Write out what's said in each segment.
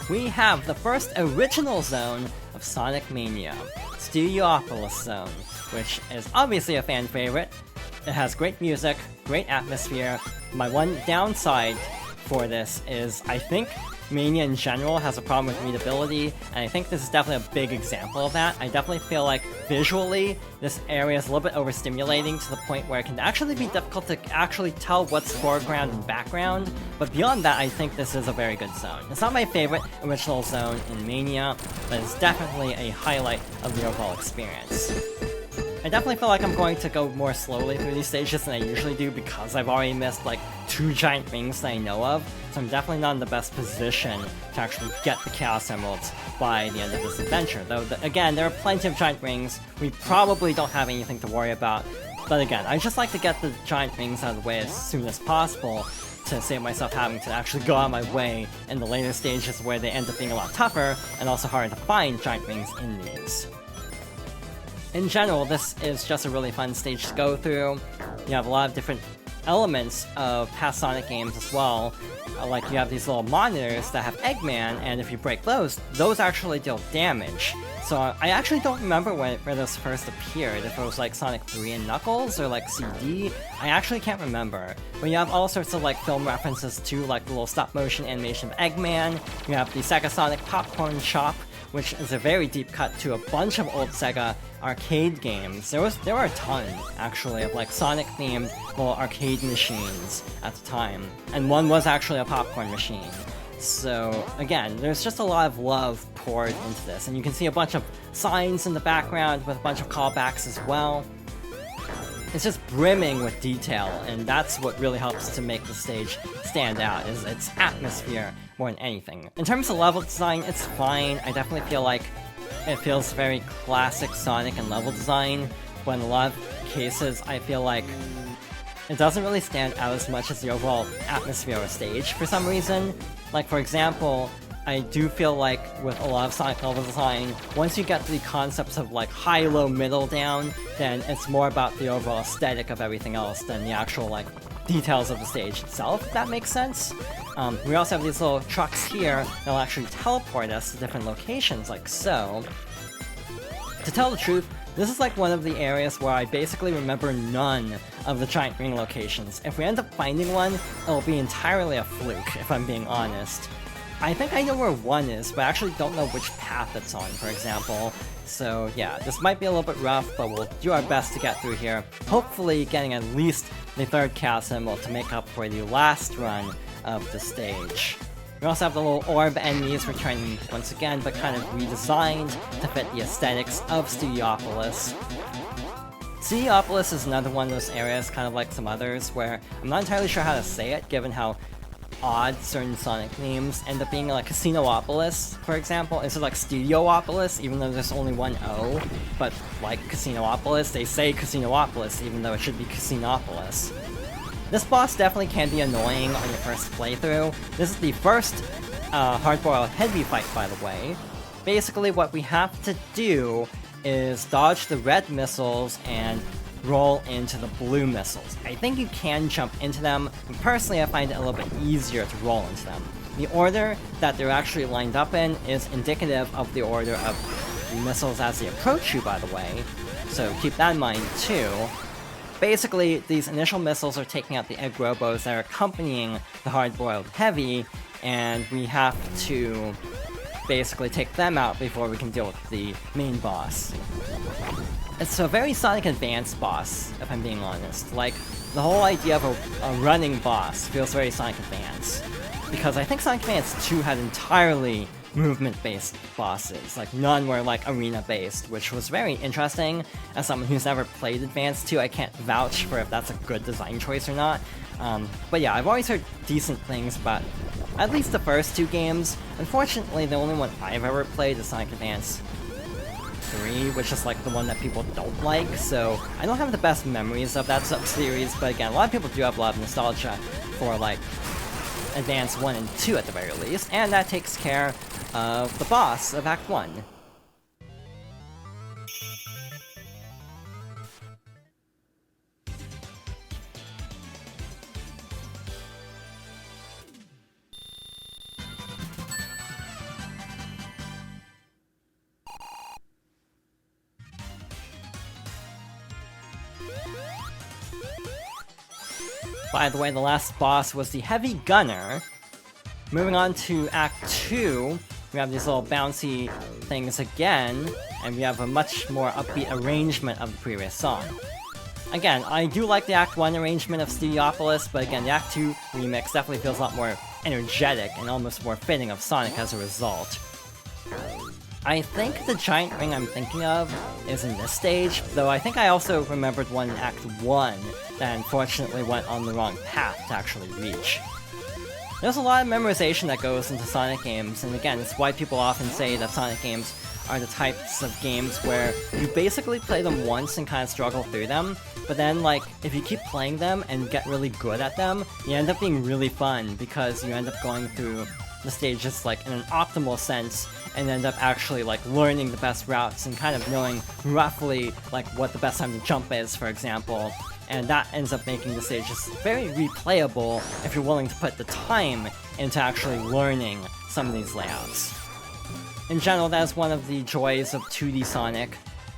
we have the first original zone of Sonic Mania, Studiopolis Zone, which is obviously a fan favorite. It has great music, great atmosphere. My one downside for this is I think Mania in general has a problem with readability, and I think this is definitely a big example of that. I definitely feel like visually, this area is a little bit overstimulating to the point where it can actually be difficult to actually tell what's foreground and background, but beyond that, I think this is a very good zone. It's not my favorite original zone in Mania, but it's definitely a highlight of the overall experience. I definitely feel like I'm going to go more slowly through these stages than I usually do because I've already missed like 2 giant rings that I know of, so I'm definitely not in the best position to actually get the Chaos Emeralds by the end of this adventure. Though, again, there are plenty of giant rings, we probably don't have anything to worry about, but again, I just like to get the giant rings out of the way as soon as possible to save myself having to actually go out of my way in the later stages where they end up being a lot tougher and also harder to find giant rings in these. In general, this is just a really fun stage to go through. You have a lot of different elements of past Sonic games as well. Like you have these little monitors that have Eggman, and if you break those actually deal damage. So I actually don't remember where this first appeared, if it was like Sonic 3 and Knuckles, or like CD. I actually can't remember. But you have all sorts of like film references to like the little stop motion animation of Eggman. You have the Sega Sonic Popcorn Shop, which is a very deep cut to a bunch of old Sega arcade games. There were a ton, actually, of like Sonic-themed little arcade machines at the time, and one was actually a popcorn machine. So again, there's just a lot of love poured into this, and you can see a bunch of signs in the background with a bunch of callbacks as well. It's just brimming with detail, and that's what really helps to make the stage stand out, is its atmosphere more than anything. In terms of level design, it's fine. I definitely feel like it feels very classic Sonic and level design, but in a lot of cases, I feel like it doesn't really stand out as much as the overall atmosphere of a stage for some reason. Like, for example, I do feel like with a lot of Sonic level design, once you get the concepts of like high, low, middle down, then it's more about the overall aesthetic of everything else than the actual like details of the stage itself, if that makes sense. We also have these little trucks here that'll actually teleport us to different locations, like so. To tell the truth, this is like one of the areas where I basically remember none of the giant ring locations. If we end up finding one, it'll be entirely a fluke, if I'm being honest. I think I know where one is, but I actually don't know which path it's on, for example. So yeah, this might be a little bit rough, but we'll do our best to get through here. Hopefully getting at least the 3rd Chaos Emerald to make up for the last run of the stage. We also have the little orb enemies returning once again, but kind of redesigned to fit the aesthetics of Studiopolis. Studiopolis is another one of those areas, kind of like some others, where I'm not entirely sure how to say it, given how odd certain Sonic names end up being, like Casinoopolis, for example, instead of like Studiopolis, even though there's only one O, but like Casinoopolis, they say Casinoopolis, even though it should be Casinopolis. This boss definitely can be annoying on your first playthrough. This is the first hard-boiled heavy fight, by the way. Basically, what we have to do is dodge the red missiles and roll into the blue missiles. I think you can jump into them, but personally I find it a little bit easier to roll into them. The order that they're actually lined up in is indicative of the order of the missiles as they approach you, by the way, so keep that in mind too. Basically, these initial missiles are taking out the egg robos that are accompanying the hard-boiled heavy, and we have to basically take them out before we can deal with the main boss. It's a very Sonic Advance boss, if I'm being honest. Like, the whole idea of a running boss feels very Sonic Advance. Because I think Sonic Advance 2 had entirely movement-based bosses. Like, none were, like, arena-based, which was very interesting. As someone who's never played Advance 2, I can't vouch for if that's a good design choice or not. But yeah, I've always heard decent things about at least the first 2 games. Unfortunately, the only one I've ever played is Sonic Advance 3, which is like the one that people don't like, so I don't have the best memories of that sub-series, but again, a lot of people do have a lot of nostalgia for like Advance 1 and 2 at the very least, and that takes care of the boss of Act 1. By the way, the last boss was the Heavy Gunner. Moving on to Act 2, we have these little bouncy things again, and we have a much more upbeat arrangement of the previous song. Again, I do like the Act 1 arrangement of Studiopolis, but again, the Act 2 remix definitely feels a lot more energetic and almost more fitting of Sonic as a result. I think the giant ring I'm thinking of is in this stage, though I think I also remembered one in Act 1 that unfortunately went on the wrong path to actually reach. There's a lot of memorization that goes into Sonic games, and again, it's why people often say that Sonic games are the types of games where you basically play them once and kind of struggle through them, but then, like, if you keep playing them and get really good at them, you end up being really fun because you end up going through the stages, like, in an optimal sense, and end up actually, like, learning the best routes and kind of knowing roughly, like, what the best time to jump is, for example. And that ends up making the stages very replayable if you're willing to put the time into actually learning some of these layouts. In general, that is one of the joys of 2D Sonic,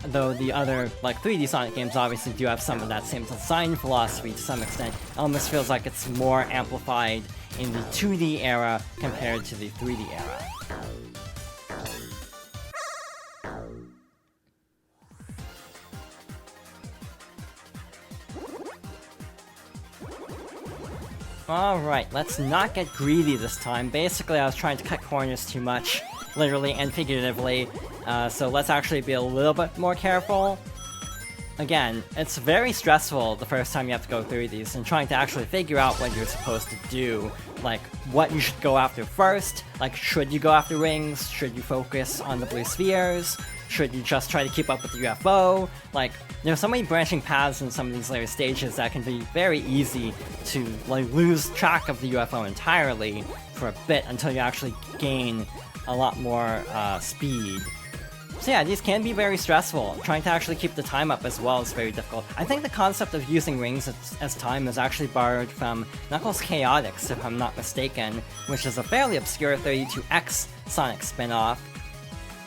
though the other, like, 3D Sonic games obviously do have some of that same design philosophy to some extent. It almost feels like it's more amplified in the 2D era compared to the 3D era. Alright, let's not get greedy this time. Basically, I was trying to cut corners too much, literally and figuratively, so let's actually be a little bit more careful. Again, it's very stressful the first time you have to go through these, and trying to actually figure out what you're supposed to do. Like, what you should go after first, like, should you go after rings, should you focus on the blue spheres, should you just try to keep up with the UFO, like, there's so many branching paths in some of these later stages that can be very easy to, like, lose track of the UFO entirely for a bit until you actually gain a lot more speed. So yeah, these can be very stressful. Trying to actually keep the time up as well is very difficult. I think the concept of using rings as time is actually borrowed from Knuckles Chaotix, if I'm not mistaken, which is a fairly obscure 32X Sonic spin-off,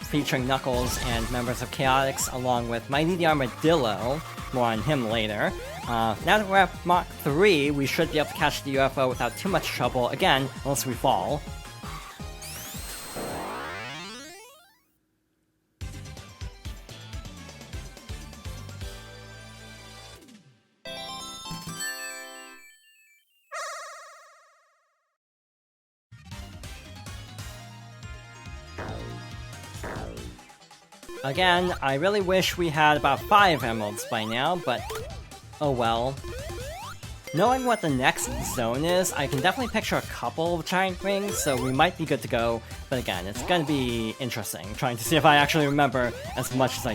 featuring Knuckles and members of Chaotix, along with Mighty the Armadillo. More on him later. Now that we're at Mach 3, we should be able to catch the UFO without too much trouble, again, unless we fall. Again, I really wish we had about 5 emeralds by now, but oh well. Knowing what the next zone is, I can definitely picture a couple of giant rings, so we might be good to go, but again, it's gonna be interesting, trying to see if I actually remember as much as I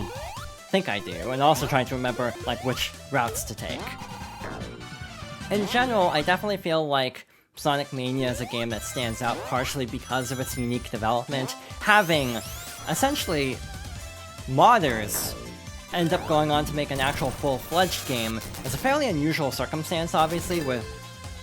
think I do, and also trying to remember, like, which routes to take. In general, I definitely feel like Sonic Mania is a game that stands out partially because of its unique development, having, essentially, modders end up going on to make an actual full-fledged game is a fairly unusual circumstance, obviously, with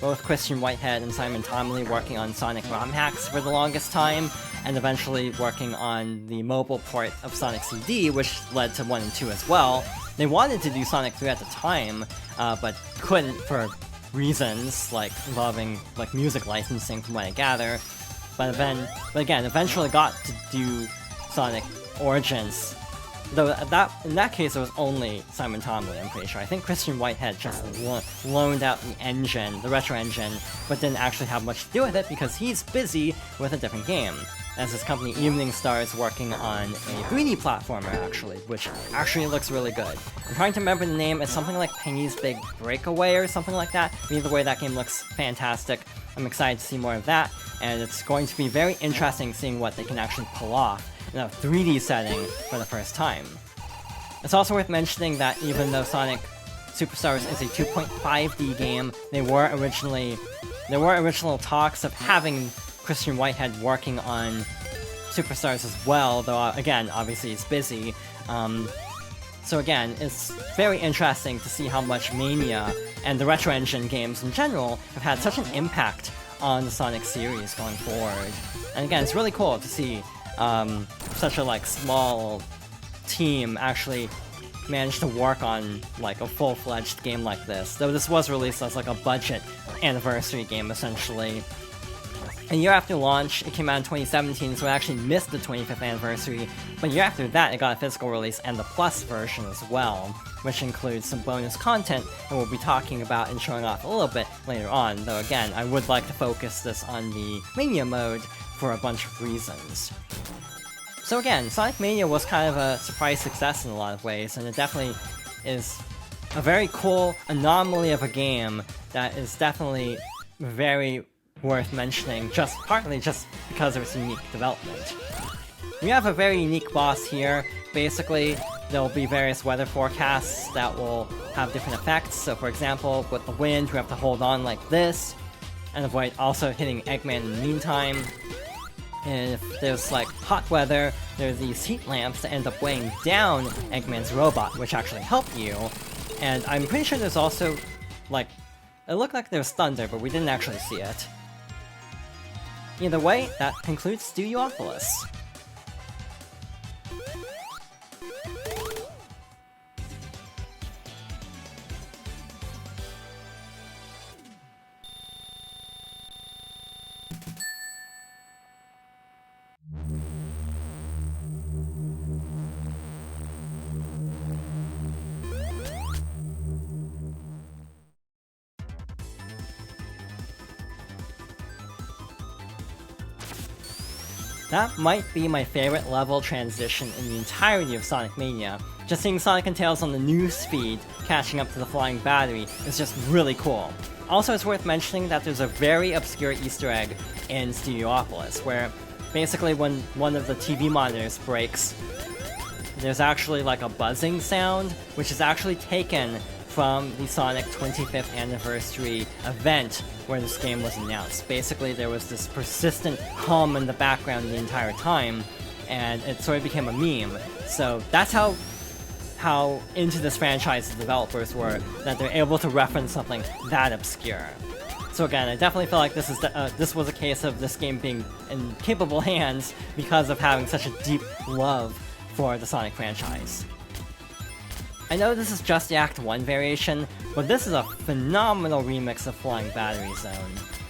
both Christian Whitehead and Simon Tomley working on Sonic ROM hacks for the longest time, and eventually working on the mobile port of Sonic CD, which led to 1 and 2 as well. They wanted to do Sonic 3 at the time, but couldn't for reasons, like, involving, like, music licensing from what I gather. But again, eventually got to do Sonic Origins. Though in that case, it was only Simon Tomley, I'm pretty sure. I think Christian Whitehead just loaned out the engine, the retro engine, but didn't actually have much to do with it because he's busy with a different game, as his company Evening Star is working on a 3D platformer, actually, which actually looks really good. I'm trying to remember the name. It's something like Penny's Big Breakaway or something like that. Either way, that game looks fantastic. I'm excited to see more of that, and it's going to be very interesting seeing what they can actually pull off in a 3D setting for the first time. It's also worth mentioning that even though Sonic Superstars is a 2.5D game, there were original talks of having Christian Whitehead working on Superstars as well, though again, obviously he's busy. So again, it's very interesting to see how much Mania and the Retro Engine games in general have had such an impact on the Sonic series going forward. And again, it's really cool to see such a, like, small team actually managed to work on like a full-fledged game like this, though this was released as like a budget anniversary game essentially. A year after launch, it came out in 2017, so it actually missed the 25th anniversary, but a year after that it got a physical release and the Plus version as well, which includes some bonus content that we'll be talking about and showing off a little bit later on, though again, I would like to focus this on the Mania mode for a bunch of reasons. So again, Sonic Mania was kind of a surprise success in a lot of ways, and it definitely is a very cool anomaly of a game that is definitely very worth mentioning, partly just because of its unique development. We have a very unique boss here. Basically, there will be various weather forecasts that will have different effects. So for example, with the wind, we have to hold on like this, and avoid also hitting Eggman in the meantime. And if there's like hot weather, there's these heat lamps that end up weighing down Eggman's robot, which actually help you. And I'm pretty sure there's also, like, it looked like there's thunder, but we didn't actually see it. Either way, that concludes Studiopolis. That might be my favorite level transition in the entirety of Sonic Mania. Just seeing Sonic and Tails on the news feed catching up to the flying battery is just really cool. Also, it's worth mentioning that there's a very obscure Easter egg in Studiopolis, where basically when one of the TV monitors breaks, there's actually like a buzzing sound, which is actually taken from the Sonic 25th anniversary event where this game was announced. Basically, there was this persistent hum in the background the entire time, and it sort of became a meme. So that's how into this franchise the developers were, that they're able to reference something that obscure. So again, I definitely feel like this was a case of this game being in capable hands because of having such a deep love for the Sonic franchise. I know this is just the Act 1 variation, but this is a phenomenal remix of Flying Battery Zone.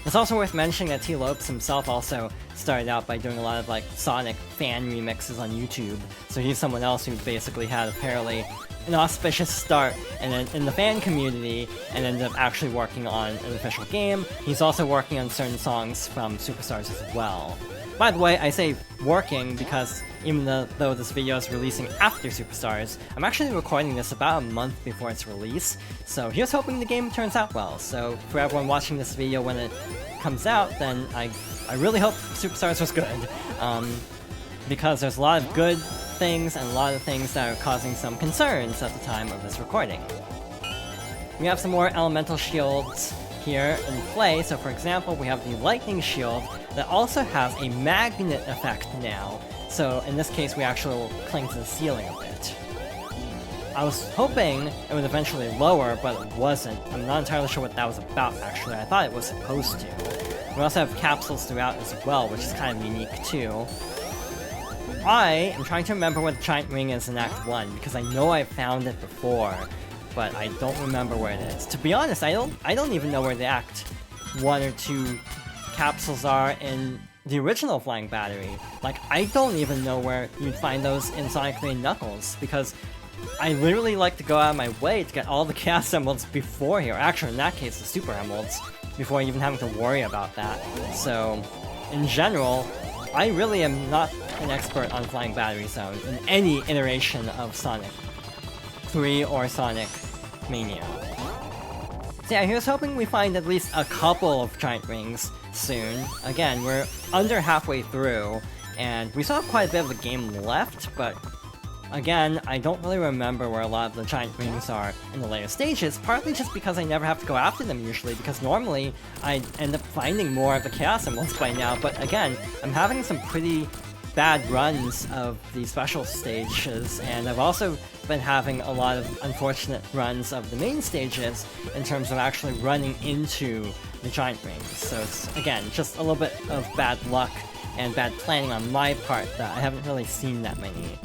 It's also worth mentioning that T. Lopes himself also started out by doing a lot of like Sonic fan remixes on YouTube, so he's someone else who basically had apparently an auspicious start and then in the fan community and ended up actually working on an official game. He's also working on certain songs from Superstars as well. By the way, I say working because even though this video is releasing after Superstars, I'm actually recording this about a month before its release, so here's hoping the game turns out well. So for everyone watching this video when it comes out, then I really hope Superstars was good, because there's a lot of good things and a lot of things that are causing some concerns at the time of this recording. We have some more elemental shields here in play, so for example, we have the lightning shield that also has a magnet effect now. So in this case, we actually will cling to the ceiling a bit. I was hoping it would eventually lower, but it wasn't. I'm not entirely sure what that was about, actually. I thought it was supposed to. We also have capsules throughout as well, which is kind of unique, too. I am trying to remember what the giant ring is in Act 1, because I know I found it before, but I don't remember where it is. To be honest, I don't even know where the Act 1 or 2 capsules are in the original Flying Battery. Like, I don't even know where you'd find those in Sonic 3 and Knuckles, because I literally like to go out of my way to get all the Chaos Emeralds before here. Actually, in that case, the Super Emeralds, before even having to worry about that. So, in general, I really am not an expert on Flying Battery Zone in any iteration of Sonic 3 or Sonic Mania. So yeah, here's hoping we find at least a couple of giant rings soon. Again, we're under halfway through, and we still have quite a bit of the game left, but again, I don't really remember where a lot of the giant rings are in the later stages, partly just because I never have to go after them usually, because normally I end up finding more of the Chaos Emeralds by now, but again, I'm having some pretty bad runs of the special stages, and I've also been having a lot of unfortunate runs of the main stages in terms of actually running into the giant rings. So it's, again, just a little bit of bad luck and bad planning on my part that I haven't really seen that many.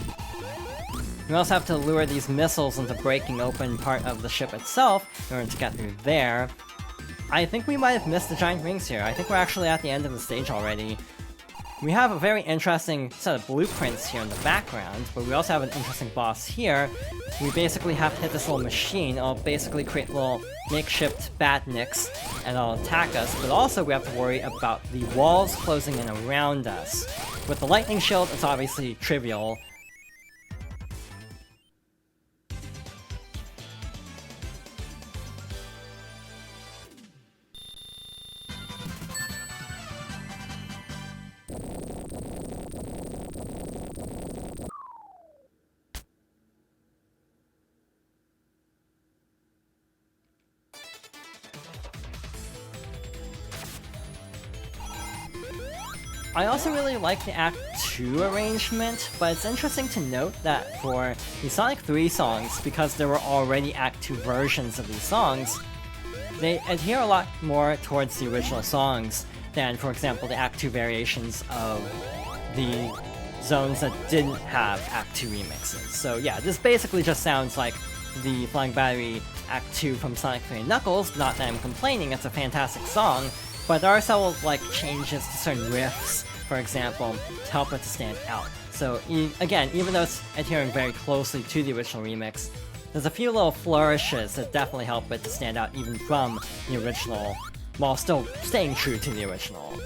We also have to lure these missiles into breaking open part of the ship itself in order to get through there. I think we might have missed the giant rings here. I think we're actually at the end of the stage already. We have a very interesting set of blueprints here in the background, but we also have an interesting boss here. We basically have to hit this little machine. It'll basically create little makeshift badniks, and it'll attack us, but also we have to worry about the walls closing in around us. With the lightning shield, it's obviously trivial. I also really like the Act 2 arrangement, but it's interesting to note that for the Sonic 3 songs, because there were already Act 2 versions of these songs, they adhere a lot more towards the original songs than, for example, the Act 2 variations of the zones that didn't have Act 2 remixes. So yeah, this basically just sounds like the Flying Battery Act 2 from Sonic 3 and Knuckles. Not that I'm complaining, it's a fantastic song, but there are several changes to certain riffs, for example, to help it to stand out. So again, even though it's adhering very closely to the original remix, there's a few little flourishes that definitely help it to stand out even from the original, while still staying true to the original.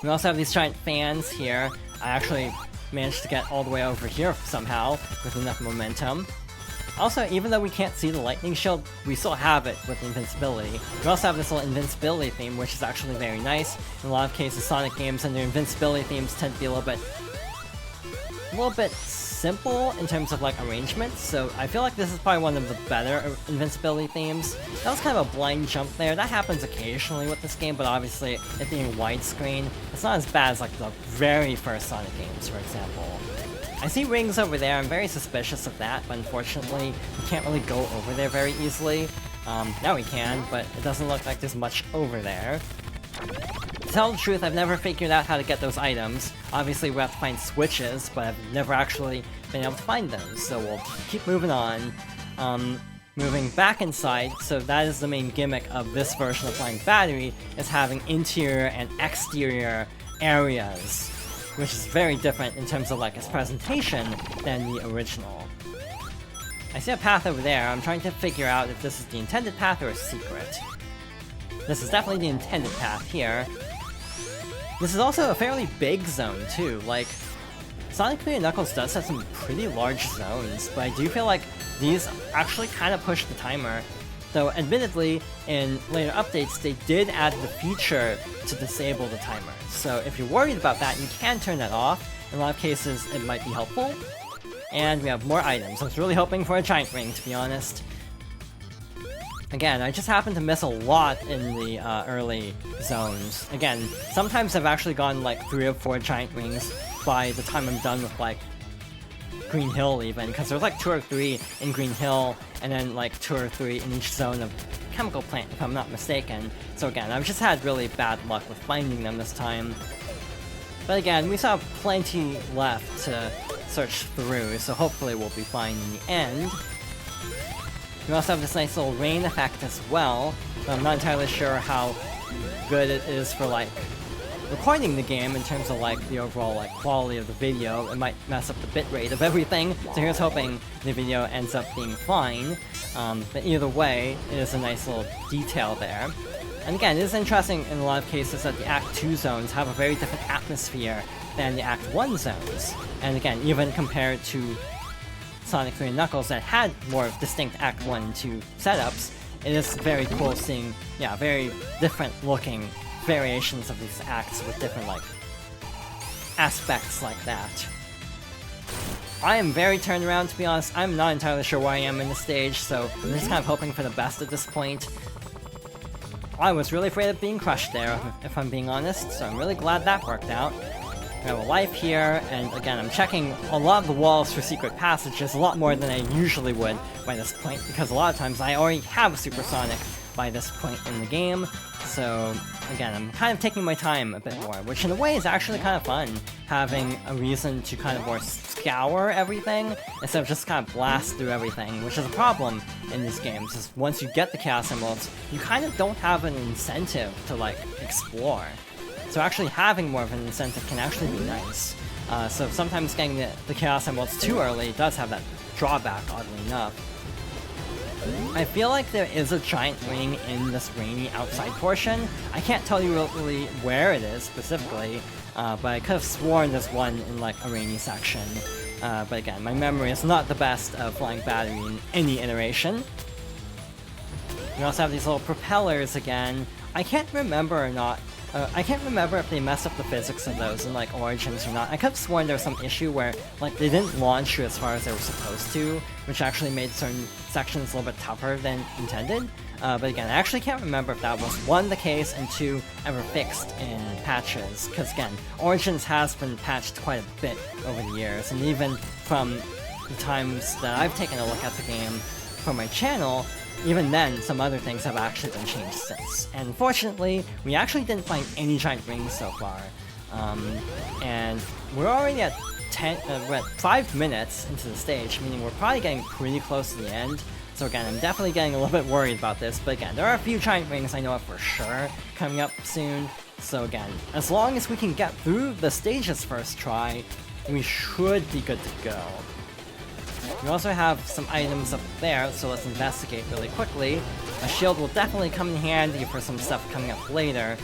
We also have these giant fans here. I actually managed to get all the way over here somehow with enough momentum. Also, even though we can't see the lightning shield, we still have it with invincibility. We also have this little invincibility theme, which is actually very nice. In a lot of cases, Sonic games and their invincibility themes tend to be a little bit simple in terms of arrangements, so I feel like this is probably one of the better invincibility themes. That was kind of a blind jump there. That happens occasionally with this game, but obviously, it being widescreen, it's not as bad as the very first Sonic games, for example. I see rings over there. I'm very suspicious of that, but unfortunately, we can't really go over there very easily. Now we can, but it doesn't look like there's much over there. To tell the truth, I've never figured out how to get those items. Obviously, we have to find switches, but I've never actually been able to find them, so we'll keep moving on. Moving back inside, so that is the main gimmick of this version of Flying Battery, is having interior and exterior areas, which is very different in terms of its presentation than the original. I see a path over there. I'm trying to figure out if this is the intended path or a secret. This is definitely the intended path here. This is also a fairly big zone too. Sonic 3 and Knuckles does have some pretty large zones, but I do feel like these actually kind of push the timer. Though, admittedly, in later updates, they did add the feature to disable the timer. So if you're worried about that, you can turn that off. In a lot of cases, it might be helpful. And we have more items. I was really hoping for a giant ring, to be honest. Again, I just happen to miss a lot in the early zones. Again, sometimes I've actually gotten 3 or 4 giant rings by the time I'm done with Green Hill even, because there's 2 or 3 in Green Hill, and then 2 or 3 in each zone of Chemical Plant, if I'm not mistaken. So again, I've just had really bad luck with finding them this time. But again, we still have plenty left to search through, so hopefully we'll be fine in the end. We also have this nice little rain effect as well, but I'm not entirely sure how good it is for recording the game in terms of the overall quality of the video. It might mess up the bitrate of everything, so here's hoping the video ends up being fine. But either way, it is a nice little detail there. And again, it is interesting in a lot of cases that the Act 2 zones have a very different atmosphere than the Act 1 zones. And again, even compared to Sonic 3 and Knuckles that had more distinct Act 1 and 2 setups, it is very cool seeing, very different looking variations of these acts with different, aspects like that. I am very turned around, to be honest. I'm not entirely sure where I am in the stage, so I'm just kind of hoping for the best at this point. I was really afraid of being crushed there, if I'm being honest, so I'm really glad that worked out. We have a life here, and again, I'm checking a lot of the walls for secret passages, a lot more than I usually would by this point, because a lot of times I already have a supersonic by this point in the game. So again, I'm kind of taking my time a bit more, which in a way is actually kind of fun, having a reason to kind of more scour everything instead of just kind of blast through everything, which is a problem in these games, is once you get the Chaos Emeralds, you kind of don't have an incentive to like explore. So actually having more of an incentive can actually be nice. So sometimes getting the Chaos Emeralds too early does have that drawback, oddly enough. I feel like there is a giant ring in this rainy outside portion. I can't tell you really where it is specifically, but I could have sworn there's one in like a rainy section. But again, my memory is not the best of Flying Battery in any iteration. You also have these little propellers again. I can't remember if they messed up the physics of those in like Origins or not. I could have sworn there was some issue where like they didn't launch you as far as they were supposed to, which actually made certain sections a little bit tougher than intended. But again, I actually can't remember if that was one, the case, and two, ever fixed in patches. Because again, Origins has been patched quite a bit over the years, and even from the times that I've taken a look at the game for my channel, even then, some other things have actually been changed since. And unfortunately, we actually didn't find any giant rings so far. And we're already at we're at 5 minutes into the stage, meaning we're probably getting pretty close to the end. So again, I'm definitely getting a little bit worried about this, but again, there are a few giant rings I know of for sure coming up soon. So again, as long as we can get through the stages first try, we should be good to go. We also have some items up there, so let's investigate really quickly. A shield will definitely come in handy for some stuff coming up later.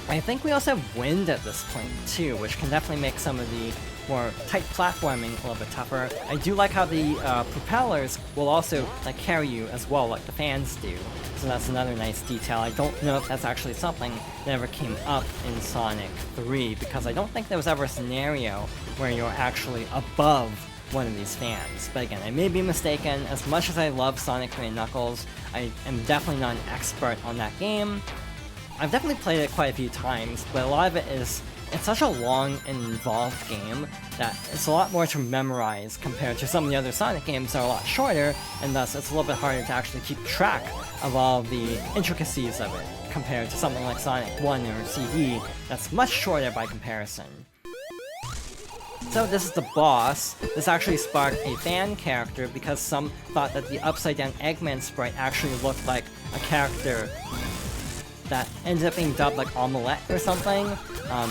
I think we also have wind at this point too, which can definitely make some of the more tight platforming a little bit tougher. I do like how the propellers will also like carry you as well, like the fans do. So that's another nice detail. I don't know if that's actually something that ever came up in Sonic 3, because I don't think there was ever a scenario where you're actually above one of these fans. But again, I may be mistaken. As much as I love Sonic 3 and Knuckles, I am definitely not an expert on that game. I've definitely played it quite a few times, but a lot of it is, it's such a long and involved game that it's a lot more to memorize compared to some of the other Sonic games that are a lot shorter, and thus it's a little bit harder to actually keep track of all the intricacies of it compared to something like Sonic 1 or CD that's much shorter by comparison. So this is the boss. This actually sparked a fan character because some thought that the upside down Eggman sprite actually looked like a character that ended up being dubbed like Omelette or something.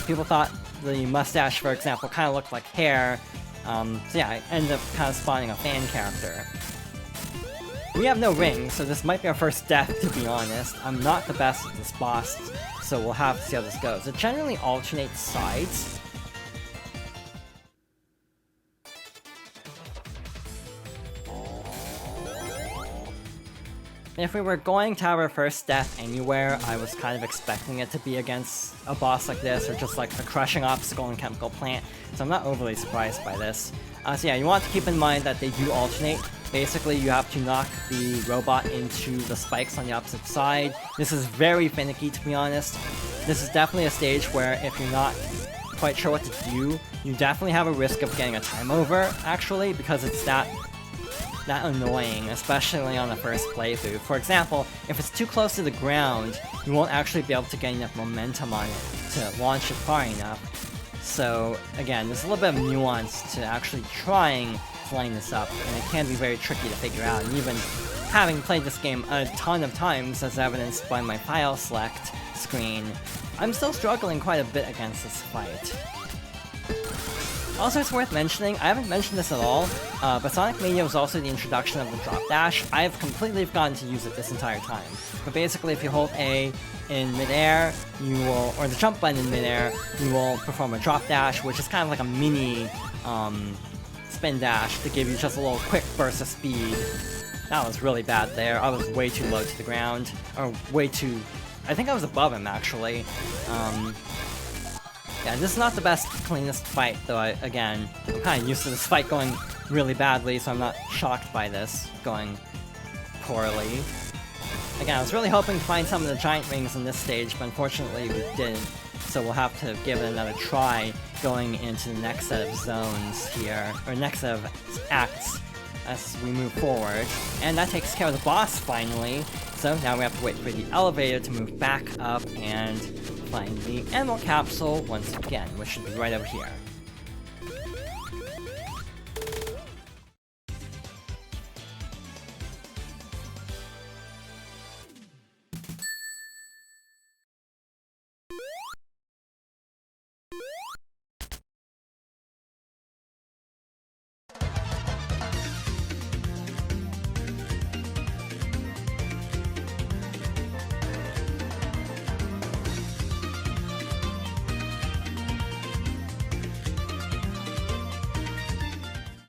People thought the mustache, for example, kind of looked like hair. So yeah, I ended up kind of spawning a fan character. We have no rings, so this might be our first death, to be honest. I'm not the best at this boss, so we'll have to see how this goes. It generally alternates sides. If we were going to have our first death anywhere, I was kind of expecting it to be against a boss like this, or just like a crushing obstacle in Chemical Plant, so I'm not overly surprised by this. So yeah, you want to keep in mind that they do alternate. Basically, you have to knock the robot into the spikes on the opposite side. This is very finicky, to be honest. This is definitely a stage where if you're not quite sure what to do, you definitely have a risk of getting a time over, actually, because it's that annoying, especially on the first playthrough. For example, if it's too close to the ground, you won't actually be able to get enough momentum on it to launch it far enough. So again, there's a little bit of nuance to actually trying to line this up, and it can be very tricky to figure out. And even having played this game a ton of times, as evidenced by my file select screen, I'm still struggling quite a bit against this fight. Also, it's worth mentioning, I haven't mentioned this at all, but Sonic Mania was also the introduction of the drop dash. I've completely forgotten to use it this entire time. But basically, if you hold A in midair, you will, or the jump button in midair, you will perform a drop dash, which is kind of like a mini spin dash to give you just a little quick burst of speed. That was really bad there. I was way too low to the ground, or way too, I think I was above him actually. Yeah, this is not the best, cleanest fight, though. Again, I'm kind of used to this fight going really badly, so I'm not shocked by this going poorly. Again, I was really hoping to find some of the giant rings in this stage, but unfortunately we didn't. So we'll have to give it another try going into the next set of zones here, or next set of acts as we move forward. And that takes care of the boss finally. So now we have to wait for the elevator to move back up and find the animal capsule once again, which should be right over here.